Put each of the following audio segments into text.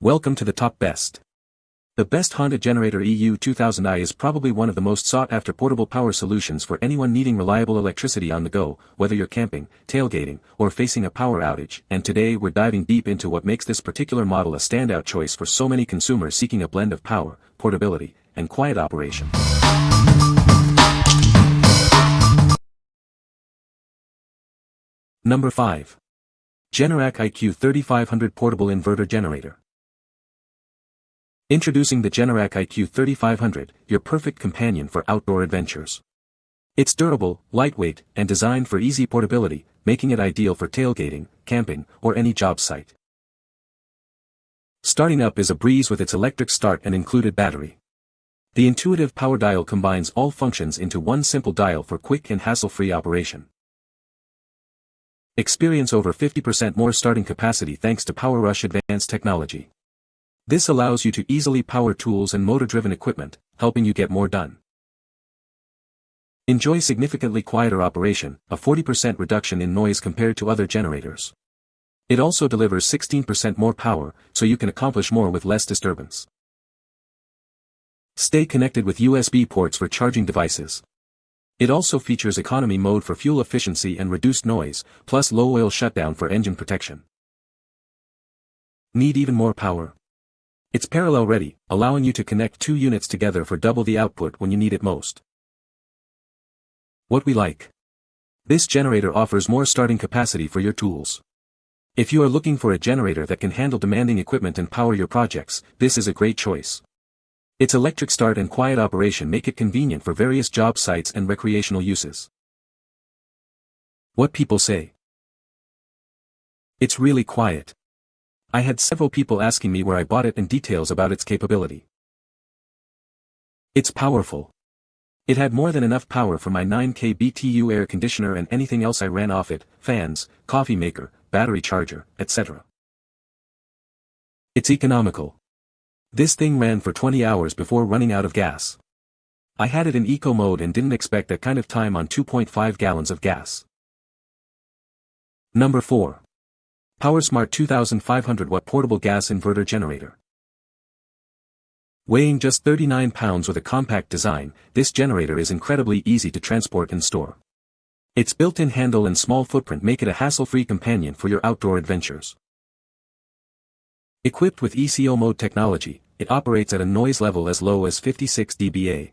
Welcome to the top best. The best Honda Generator EU2000i is probably one of the most sought-after portable power solutions for anyone needing reliable electricity on the go, whether you're camping, tailgating, or facing a power outage. And today we're diving deep into what makes this particular model a standout choice for so many consumers seeking a blend of power, portability, and quiet operation. Number 5. Generac IQ3500 Portable Inverter Generator. Introducing the Generac IQ3500, your perfect companion for outdoor adventures. It's durable, lightweight, and designed for easy portability, making it ideal for tailgating, camping, or any job site. Starting up is a breeze with its electric start and included battery. The intuitive power dial combines all functions into one simple dial for quick and hassle-free operation. Experience over 50% more starting capacity thanks to PowerRush advanced technology. This allows you to easily power tools and motor-driven equipment, helping you get more done. Enjoy significantly quieter operation, a 40% reduction in noise compared to other generators. It also delivers 16% more power, so you can accomplish more with less disturbance. Stay connected with USB ports for charging devices. It also features economy mode for fuel efficiency and reduced noise, plus low oil shutdown for engine protection. Need even more power? It's parallel ready, allowing you to connect two units together for double the output when you need it most. What we like. This generator offers more starting capacity for your tools. If you are looking for a generator that can handle demanding equipment and power your projects, this is a great choice. Its electric start and quiet operation make it convenient for various job sites and recreational uses. What people say. It's really quiet. I had several people asking me where I bought it and details about its capability. It's powerful. It had more than enough power for my 9K BTU air conditioner and anything else I ran off it, fans, coffee maker, battery charger, etc. It's economical. This thing ran for 20 hours before running out of gas. I had it in eco mode and didn't expect that kind of time on 2.5 gallons of gas. Number 4. PowerSmart 2500 watt Portable Gas Inverter Generator. Weighing just 39 pounds with a compact design, this generator is incredibly easy to transport and store. Its built-in handle and small footprint make it a hassle-free companion for your outdoor adventures. Equipped with ECO mode technology, it operates at a noise level as low as 56 dBA.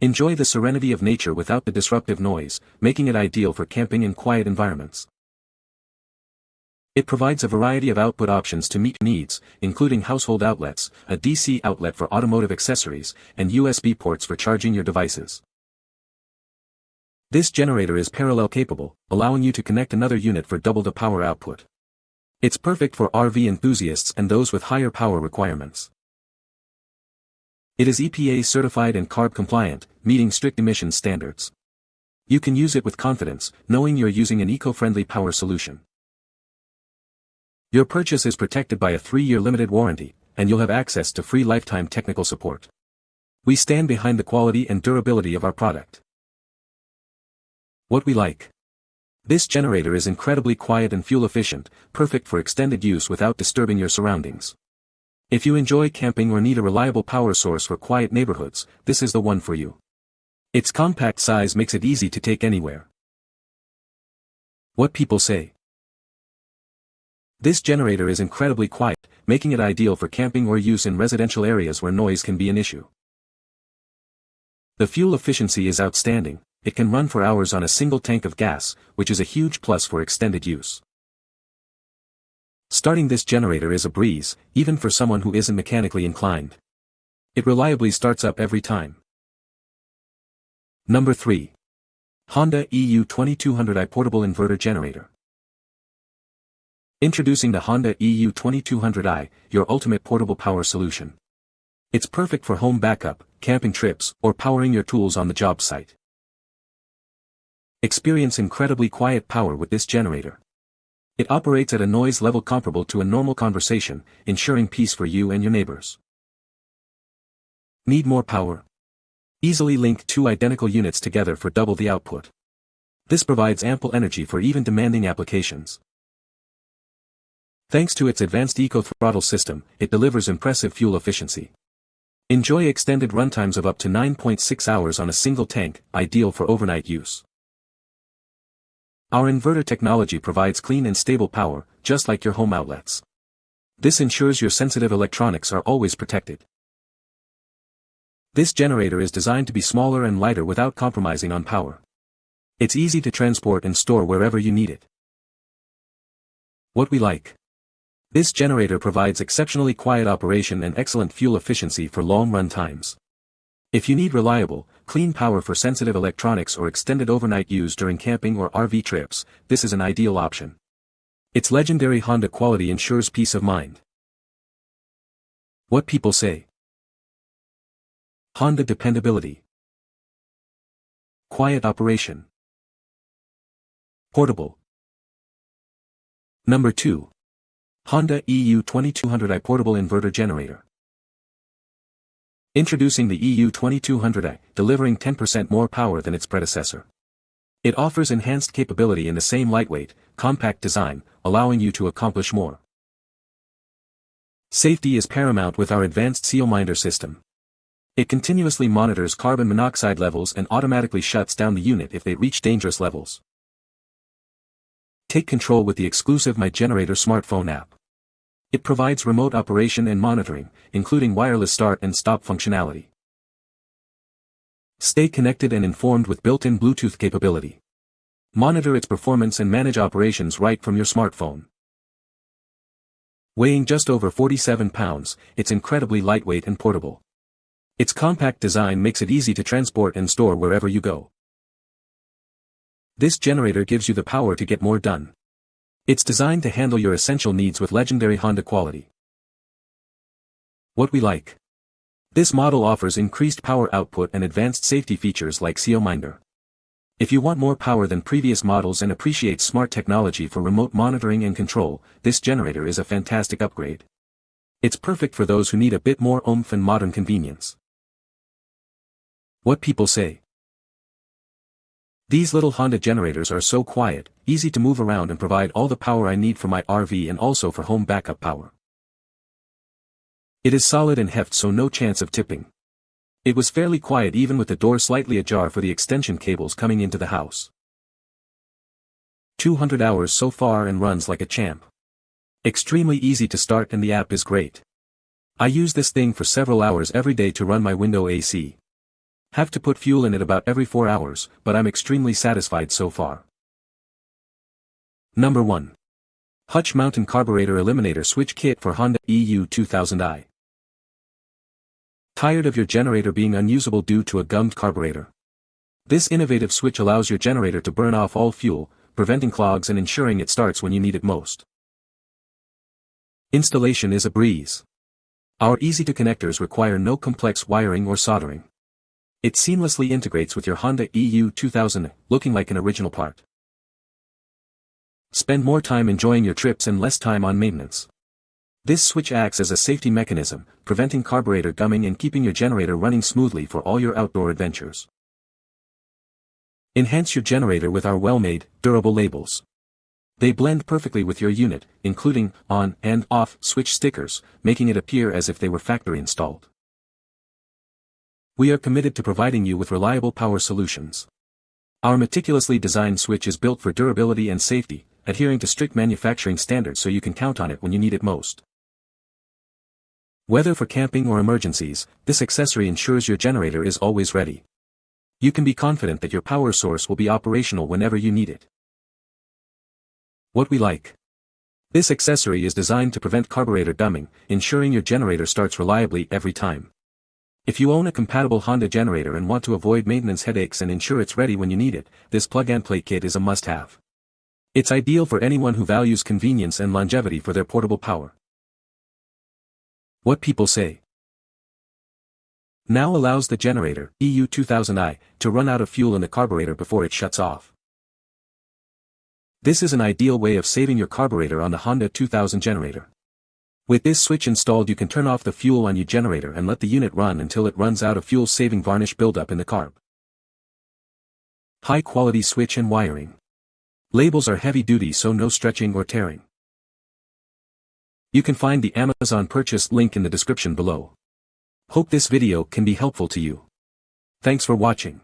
Enjoy the serenity of nature without the disruptive noise, making it ideal for camping in quiet environments. It provides a variety of output options to meet needs, including household outlets, a DC outlet for automotive accessories, and USB ports for charging your devices. This generator is parallel capable, allowing you to connect another unit for double the power output. It's perfect for RV enthusiasts and those with higher power requirements. It is EPA certified and CARB compliant, meeting strict emissions standards. You can use it with confidence, knowing you're using an eco-friendly power solution. Your purchase is protected by a 3-year limited warranty, and you'll have access to free lifetime technical support. We stand behind the quality and durability of our product. What we like. This generator is incredibly quiet and fuel efficient, perfect for extended use without disturbing your surroundings. If you enjoy camping or need a reliable power source for quiet neighborhoods, this is the one for you. Its compact size makes it easy to take anywhere. What people say. This generator is incredibly quiet, making it ideal for camping or use in residential areas where noise can be an issue. The fuel efficiency is outstanding. It can run for hours on a single tank of gas, which is a huge plus for extended use. Starting this generator is a breeze, even for someone who isn't mechanically inclined. It reliably starts up every time. Number 3. Honda EU2000i Portable Inverter Generator. Introducing the Honda EU2000i, your ultimate portable power solution. It's perfect for home backup, camping trips, or powering your tools on the job site. Experience incredibly quiet power with this generator. It operates at a noise level comparable to a normal conversation, ensuring peace for you and your neighbors. Need more power? Easily link two identical units together for double the output. This provides ample energy for even demanding applications. Thanks to its advanced eco-throttle system, it delivers impressive fuel efficiency. Enjoy extended runtimes of up to 9.6 hours on a single tank, ideal for overnight use. Our inverter technology provides clean and stable power, just like your home outlets. This ensures your sensitive electronics are always protected. This generator is designed to be smaller and lighter without compromising on power. It's easy to transport and store wherever you need it. What we like. This generator provides exceptionally quiet operation and excellent fuel efficiency for long run times. If you need reliable, clean power for sensitive electronics or extended overnight use during camping or RV trips, this is an ideal option. Its legendary Honda quality ensures peace of mind. What people say. Honda dependability. Quiet operation. Portable. Number 2. Honda EU2000i Portable Inverter Generator. Introducing the EU2000i, delivering 10% more power than its predecessor. It offers enhanced capability in the same lightweight, compact design, allowing you to accomplish more. Safety is paramount with our advanced seal minder system. It continuously monitors carbon monoxide levels and automatically shuts down the unit if they reach dangerous levels. Take control with the exclusive My Generator smartphone app. It provides remote operation and monitoring, including wireless start and stop functionality. Stay connected and informed with built-in Bluetooth capability. Monitor its performance and manage operations right from your smartphone. Weighing just over 47 pounds, it's incredibly lightweight and portable. Its compact design makes it easy to transport and store wherever you go. This generator gives you the power to get more done. It's designed to handle your essential needs with legendary Honda quality. What we like. This model offers increased power output and advanced safety features like seal minder. If you want more power than previous models and appreciate smart technology for remote monitoring and control, this generator is a fantastic upgrade. It's perfect for those who need a bit more oomph and modern convenience. What people say. These little Honda generators are so quiet, easy to move around and provide all the power I need for my RV and also for home backup power. It is solid and heft, so no chance of tipping. It was fairly quiet even with the door slightly ajar for the extension cables coming into the house. 200 hours so far and runs like a champ. Extremely easy to start and the app is great. I use this thing for several hours every day to run my window AC. Have to put fuel in it about every 4 hours, but I'm extremely satisfied so far. Number 1. Hutch Mountain Carburetor Eliminator Switch Kit for Honda EU2000i. Tired of your generator being unusable due to a gummed carburetor? This innovative switch allows your generator to burn off all fuel, preventing clogs and ensuring it starts when you need it most. Installation is a breeze. Our easy-to-connectors require no complex wiring or soldering. It seamlessly integrates with your Honda EU2000i, looking like an original part. Spend more time enjoying your trips and less time on maintenance. This switch acts as a safety mechanism, preventing carburetor gumming and keeping your generator running smoothly for all your outdoor adventures. Enhance your generator with our well-made, durable labels. They blend perfectly with your unit, including on and off switch stickers, making it appear as if they were factory installed. We are committed to providing you with reliable power solutions. Our meticulously designed switch is built for durability and safety, adhering to strict manufacturing standards so you can count on it when you need it most. Whether for camping or emergencies, this accessory ensures your generator is always ready. You can be confident that your power source will be operational whenever you need it. What we like. This accessory is designed to prevent carburetor gumming, ensuring your generator starts reliably every time. If you own a compatible Honda generator and want to avoid maintenance headaches and ensure it's ready when you need it, this plug-and-play kit is a must-have. It's ideal for anyone who values convenience and longevity for their portable power. What people say. Now allows the generator, EU2000i, to run out of fuel in the carburetor before it shuts off. This is an ideal way of saving your carburetor on the Honda 2000 generator. With this switch installed, you can turn off the fuel on your generator and let the unit run until it runs out of fuel, saving varnish buildup in the carb. High quality switch and wiring. Labels are heavy duty, so no stretching or tearing. You can find the Amazon purchase link in the description below. Hope this video can be helpful to you. Thanks for watching.